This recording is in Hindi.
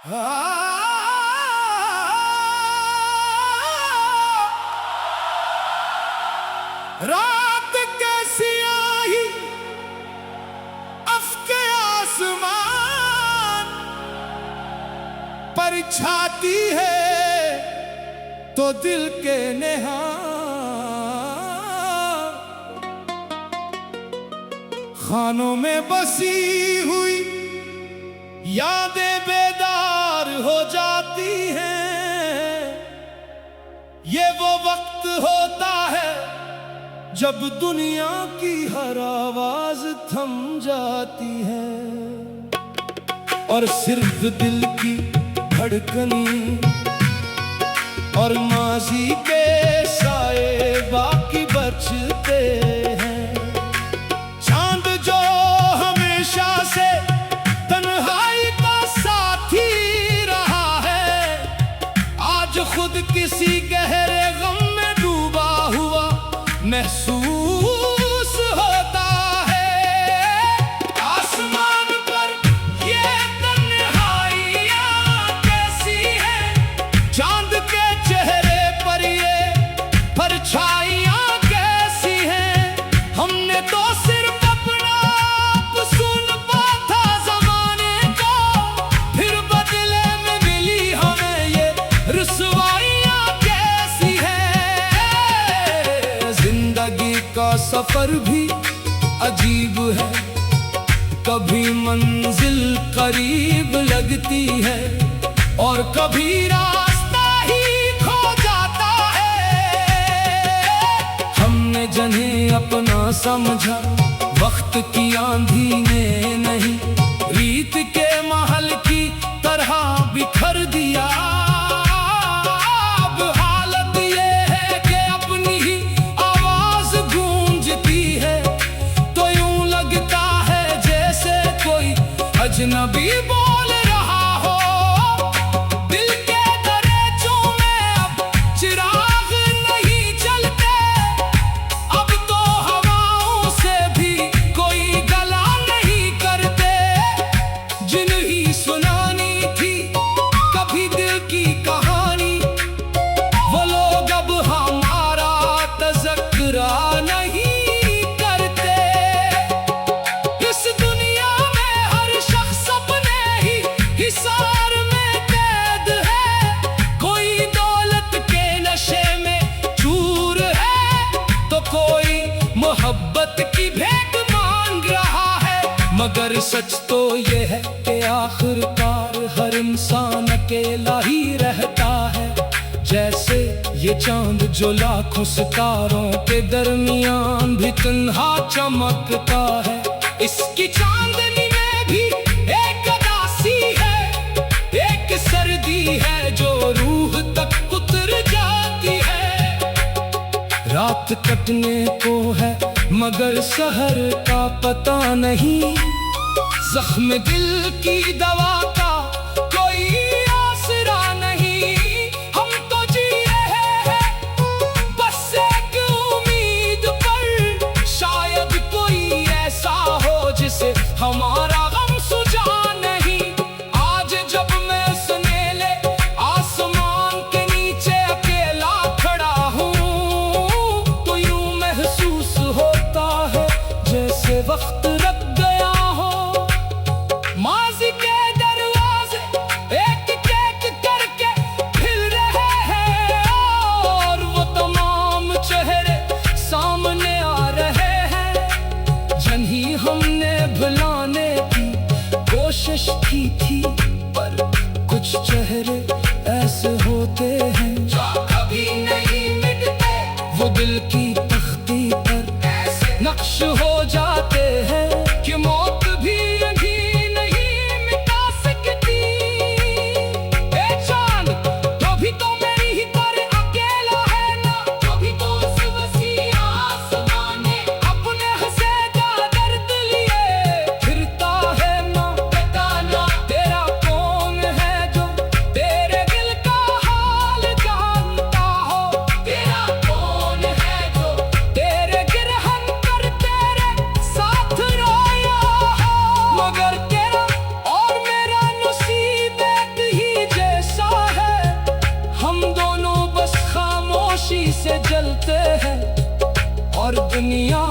रात कैसी आई अफ़क़े आसमान पर छाती है तो दिल के नेहा खानों में बसी हुई यादें बेदार हो जाती हैं। ये वो वक्त होता है जब दुनिया की हर आवाज थम जाती है और सिर्फ दिल की धड़कनी और माजी के साए बाकी बचते हैं। चांद जो हमेशा से तन्हाई का साथी रहा है, आज खुद किसी गहरे गम में डूबा हुआ महसूस होता है। आसमान पर ये तन्हाइयाँ कैसी है, चांद के चेहरे पर ये परछाइयाँ कैसी हैं। हमने तो सिर्फ अपना आप सुलझा था ज़माने को, फिर बदले में मिली हमें ये रुसवाइयाँ कैसी हैं। जिंदगी का सफर भी अजीब है, कभी मंजिल करीब लगती है और कभी रास्ता ही खो जाता है। हमने जिन्हें अपना समझा वक्त की आंधी ने नहीं, रीत के महल की तरह बिखर दिया। अब हालत ये है कि अपनी ही आवाज गूंजती है तो यूं लगता है जैसे कोई अजनबी बोल रहा हो। दिल के दरिचों में अब चिराग नहीं जलते, अब तो हवाओं से भी कोई गला नहीं करते। जिन्हीं सुनानी थी कभी दिल की कहानी, वो लोग अब हमारा तज़किरा नहीं करते। इस दुनिया में हर शख्स अपने ही हिसार में कैद है, कोई दौलत के नशे में चूर है तो कोई मोहब्बत की भीख मांग रहा है। मगर सच तो ये है कि आखिरकार हर इंसान अकेला ही रहता है, जैसे ये चांद जो लाखों सितारों के दरमियान भी तन्हा चमकता है। इसकी चांदनी में भी एक उदासी है, एक सर्दी है जो रूह तक उतर जाती है। रात कटने को है मगर सहर का पता नहीं, जख्म दिल की दवा का कोई आसरा नहीं। हम तो जी रहे हैं बस एक उम्मीद पर, शायद कोई ऐसा हो जिसे हमारा गम सुझा नहीं। आज जब मैं सुनेले आसमान के नीचे अकेला खड़ा हूँ तो यूं महसूस होता है जैसे वक्त रख गया हो। माज़ी के दरवाजे एक एक करके खुल रहे हैं और वो तमाम चेहरे सामने आ रहे हैं जिन्हें हमने भुलाने की कोशिश की थी। पर कुछ चेहरे ऐसे होते हैं जो कभी नहीं मिटते, वो दिल की तख्ती पर ऐसे नक्श हो जाते हैं कि मौत भी यहीं नहीं मिटा सकती। ए चांद कभी तो मेरी ही तरह अकेला है ना, कभी तो उस वसी आसमान ने अपने हंसेदा दर्द लिए फिरता है ना। बताना तेरा कौन है जो दुनिया